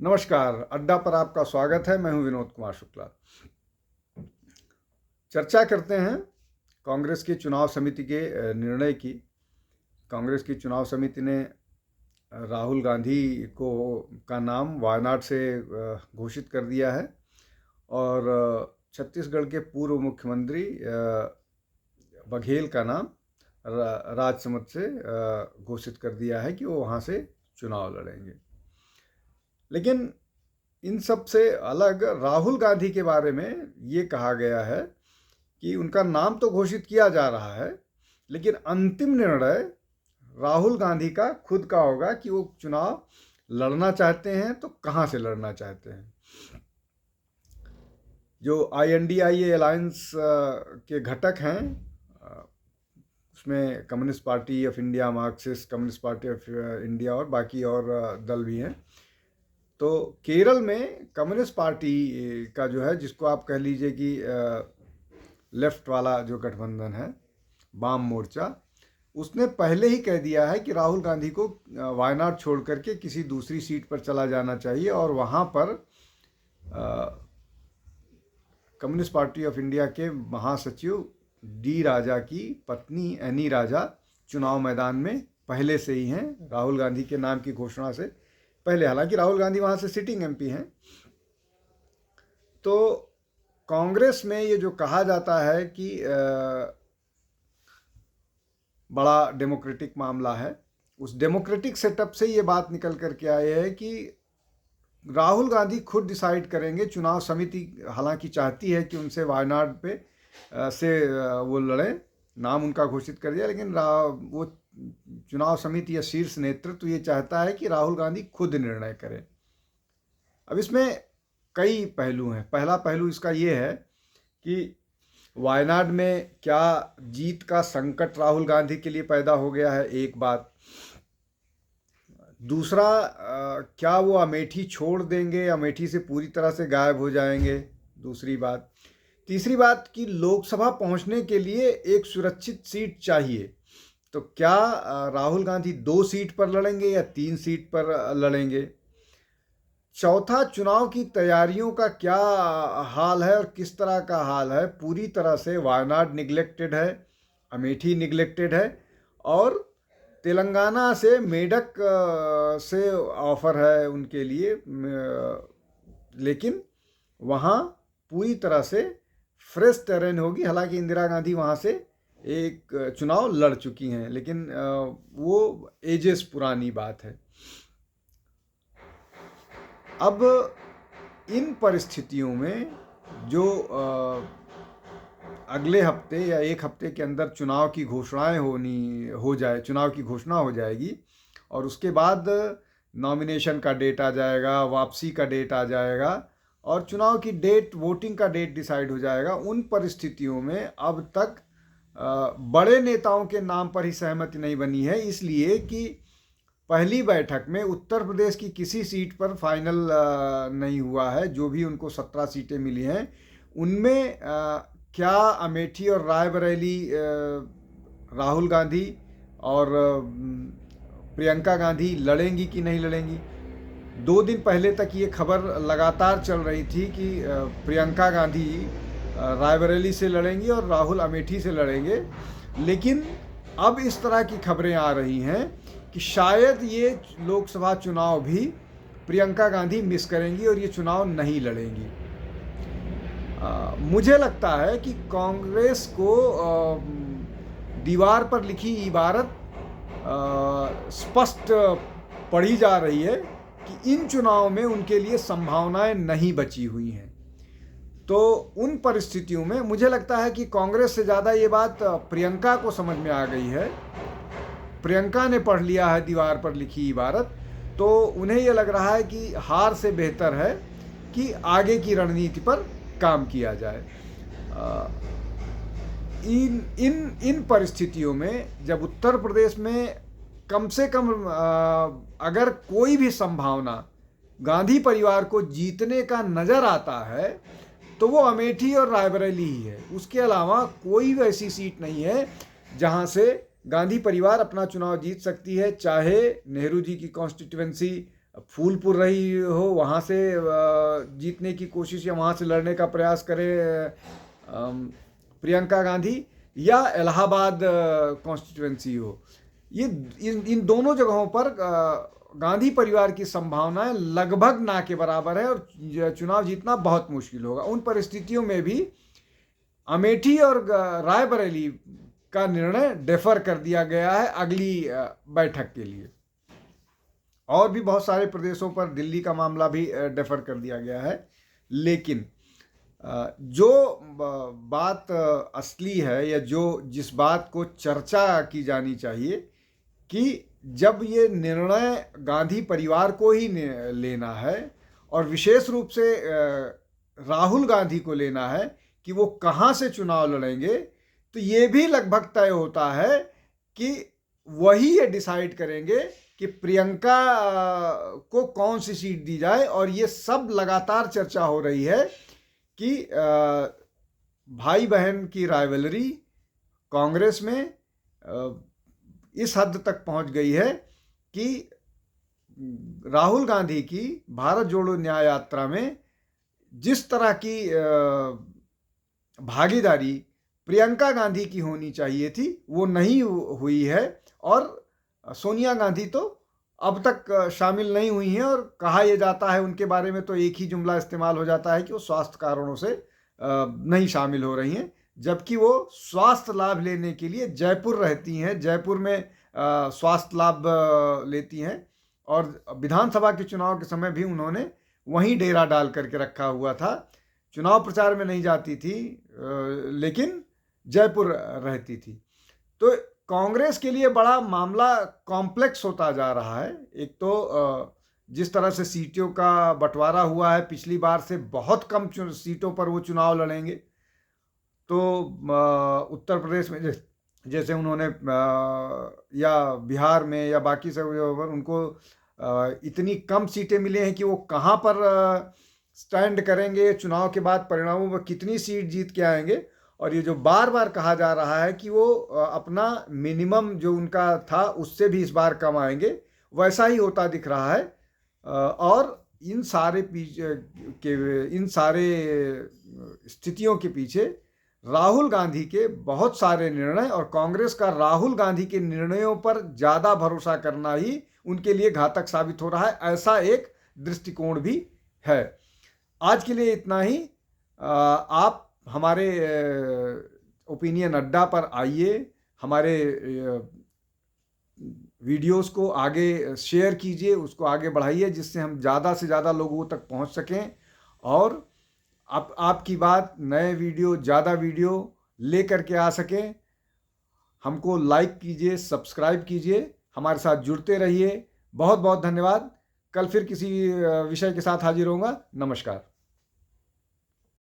नमस्कार, अड्डा पर आपका स्वागत है। मैं हूं विनोद कुमार शुक्ला। चर्चा करते हैं कांग्रेस की चुनाव समिति के निर्णय की। कांग्रेस की चुनाव समिति ने राहुल गांधी का नाम वायनाड से घोषित कर दिया है और छत्तीसगढ़ के पूर्व मुख्यमंत्री बघेल का नाम राजसमंद से घोषित कर दिया है कि वो वहाँ से चुनाव लड़ेंगे। लेकिन इन सब से अलग राहुल गांधी के बारे में ये कहा गया है कि उनका नाम तो घोषित किया जा रहा है, लेकिन अंतिम निर्णय राहुल गांधी का खुद का होगा कि वो चुनाव लड़ना चाहते हैं तो कहाँ से लड़ना चाहते हैं। जो INDIA अलायंस के घटक हैं, उसमें communist party of India, Marxist communist party of India और बाकी और दल भी हैं। तो केरल में कम्युनिस्ट पार्टी का जो है, जिसको आप कह लीजिए कि लेफ्ट वाला जो गठबंधन है, वाम मोर्चा, उसने पहले ही कह दिया है कि राहुल गांधी को वायनाड छोड़ करके किसी दूसरी सीट पर चला जाना चाहिए और वहाँ पर कम्युनिस्ट पार्टी ऑफ इंडिया के महासचिव डी राजा की पत्नी एनी राजा चुनाव मैदान में पहले से ही हैं, राहुल गांधी के नाम की घोषणा से पहले। हालांकि राहुल गांधी वहाँ से सिटिंग MP हैं। तो कांग्रेस में ये जो कहा जाता है कि बड़ा डेमोक्रेटिक मामला है, उस डेमोक्रेटिक सेटअप से ये बात निकल करके आई है कि राहुल गांधी खुद डिसाइड करेंगे। चुनाव समिति हालांकि चाहती है कि उनसे वायनाड पे से वो लड़ें, नाम उनका घोषित कर दिया, लेकिन वो चुनाव समिति या शीर्ष नेतृत्व ये चाहता है कि राहुल गांधी खुद निर्णय करें। अब इसमें कई पहलू हैं। पहला पहलू इसका ये है कि वायनाड में क्या जीत का संकट राहुल गांधी के लिए पैदा हो गया है, एक बात। दूसरा, क्या वो अमेठी छोड़ देंगे, अमेठी से पूरी तरह से गायब हो जाएंगे, दूसरी बात। तीसरी बात कि लोकसभा पहुंचने के लिए एक सुरक्षित सीट चाहिए, तो क्या राहुल गांधी 2 सीट पर लड़ेंगे या 3 सीट पर लड़ेंगे। चौथा, चुनाव की तैयारियों का क्या हाल है और किस तरह का हाल है। पूरी तरह से वायनाड निगलेक्टेड है, अमेठी निगलेक्टेड है और तेलंगाना से मेडक से ऑफर है उनके लिए, लेकिन वहाँ पूरी तरह से फ्रेश टेरेन होगी। हालांकि इंदिरा गांधी वहाँ से एक चुनाव लड़ चुकी हैं, लेकिन वो एजेस पुरानी बात है। अब इन परिस्थितियों में जो अगले हफ्ते या एक हफ्ते के अंदर चुनाव की घोषणाएं चुनाव की घोषणा हो जाएगी और उसके बाद नॉमिनेशन का डेट आ जाएगा, वापसी का डेट आ जाएगा और चुनाव की डेट, वोटिंग का डेट डिसाइड हो जाएगा। उन परिस्थितियों में अब तक बड़े नेताओं के नाम पर ही सहमति नहीं बनी है, इसलिए कि पहली बैठक में उत्तर प्रदेश की किसी सीट पर फाइनल नहीं हुआ है। जो भी उनको 17 सीटें मिली हैं, उनमें क्या अमेठी और रायबरेली राहुल गांधी और प्रियंका गांधी लड़ेंगी कि नहीं लड़ेंगी। 2 दिन पहले तक ये खबर लगातार चल रही थी कि प्रियंका गांधी रायबरेली से लड़ेंगी और राहुल अमेठी से लड़ेंगे, लेकिन अब इस तरह की खबरें आ रही हैं कि शायद ये लोकसभा चुनाव भी प्रियंका गांधी मिस करेंगी और ये चुनाव नहीं लड़ेंगी। मुझे लगता है कि कांग्रेस को दीवार पर लिखी इबारत स्पष्ट पढ़ी जा रही है कि इन चुनाव में उनके लिए संभावनाएं नहीं बची हुई हैं। तो उन परिस्थितियों में मुझे लगता है कि कांग्रेस से ज़्यादा ये बात प्रियंका को समझ में आ गई है। प्रियंका ने पढ़ लिया है दीवार पर लिखी इबारत, तो उन्हें ये लग रहा है कि हार से बेहतर है कि आगे की रणनीति पर काम किया जाए। इन परिस्थितियों में जब उत्तर प्रदेश में कम से कम अगर कोई भी संभावना गांधी परिवार को जीतने का नज़र आता है तो वो अमेठी और रायबरेली ही है। उसके अलावा कोई वैसी सीट नहीं है जहां से गांधी परिवार अपना चुनाव जीत सकती है, चाहे नेहरू जी की कॉन्स्टिट्यूएंसी फूलपुर रही हो वहाँ से जीतने की कोशिश या वहाँ से लड़ने का प्रयास करे प्रियंका गांधी, या इलाहाबाद कॉन्स्टिट्यूंसी हो, ये इन दोनों जगहों पर गांधी परिवार की संभावनाएं लगभग ना के बराबर है और चुनाव जीतना बहुत मुश्किल होगा। उन परिस्थितियों में भी अमेठी और रायबरेली का निर्णय डेफर कर दिया गया है अगली बैठक के लिए। और भी बहुत सारे प्रदेशों पर, दिल्ली का मामला भी डेफर कर दिया गया है। लेकिन जो बात असली है, या जिस बात को चर्चा की जानी चाहिए, कि जब ये निर्णय गांधी परिवार को ही लेना है और विशेष रूप से राहुल गांधी को लेना है कि वो कहाँ से चुनाव लड़ेंगे, तो ये भी लगभग तय होता है कि वही ये डिसाइड करेंगे कि प्रियंका को कौन सी सीट दी जाए। और ये सब लगातार चर्चा हो रही है कि भाई बहन की राइवलरी कांग्रेस में इस हद तक पहुंच गई है कि राहुल गांधी की भारत जोड़ो न्याय यात्रा में जिस तरह की भागीदारी प्रियंका गांधी की होनी चाहिए थी वो नहीं हुई है। और सोनिया गांधी तो अब तक शामिल नहीं हुई हैं, और कहा यह जाता है उनके बारे में तो एक ही जुमला इस्तेमाल हो जाता है कि वो स्वास्थ्य कारणों से नहीं शामिल हो रही हैं, जबकि वो स्वास्थ्य लाभ लेने के लिए जयपुर रहती हैं, जयपुर में स्वास्थ्य लाभ लेती हैं। और विधानसभा के चुनाव के समय भी उन्होंने वहीं डेरा डाल करके रखा हुआ था, चुनाव प्रचार में नहीं जाती थी लेकिन जयपुर रहती थी। तो कांग्रेस के लिए बड़ा मामला कॉम्प्लेक्स होता जा रहा है। एक तो जिस तरह से सीटों का बंटवारा हुआ है, पिछली बार से बहुत कम सीटों पर वो चुनाव लड़ेंगे। तो उत्तर प्रदेश में जैसे उन्होंने या बिहार में या बाकी सब पर उनको इतनी कम सीटें मिली हैं कि वो कहाँ पर स्टैंड करेंगे, चुनाव के बाद परिणामों में कितनी सीट जीत के आएंगे। और ये जो बार बार कहा जा रहा है कि वो अपना मिनिमम जो उनका था उससे भी इस बार कम आएंगे, वैसा ही होता दिख रहा है। और इन सारे स्थितियों के पीछे राहुल गांधी के बहुत सारे निर्णय और कांग्रेस का राहुल गांधी के निर्णयों पर ज़्यादा भरोसा करना ही उनके लिए घातक साबित हो रहा है, ऐसा एक दृष्टिकोण भी है। आज के लिए इतना ही। आप हमारे ओपिनियन अड्डा पर आइए, हमारे वीडियोस को आगे शेयर कीजिए, उसको आगे बढ़ाइए, जिससे हम ज़्यादा से ज़्यादा लोगों तक पहुंच सकें और आपकी बात नए वीडियो, ज़्यादा वीडियो ले करके आ सकें। हमको लाइक कीजिए, सब्सक्राइब कीजिए, हमारे साथ जुड़ते रहिए। बहुत बहुत धन्यवाद। कल फिर किसी विषय के साथ हाजिर होऊंगा। नमस्कार।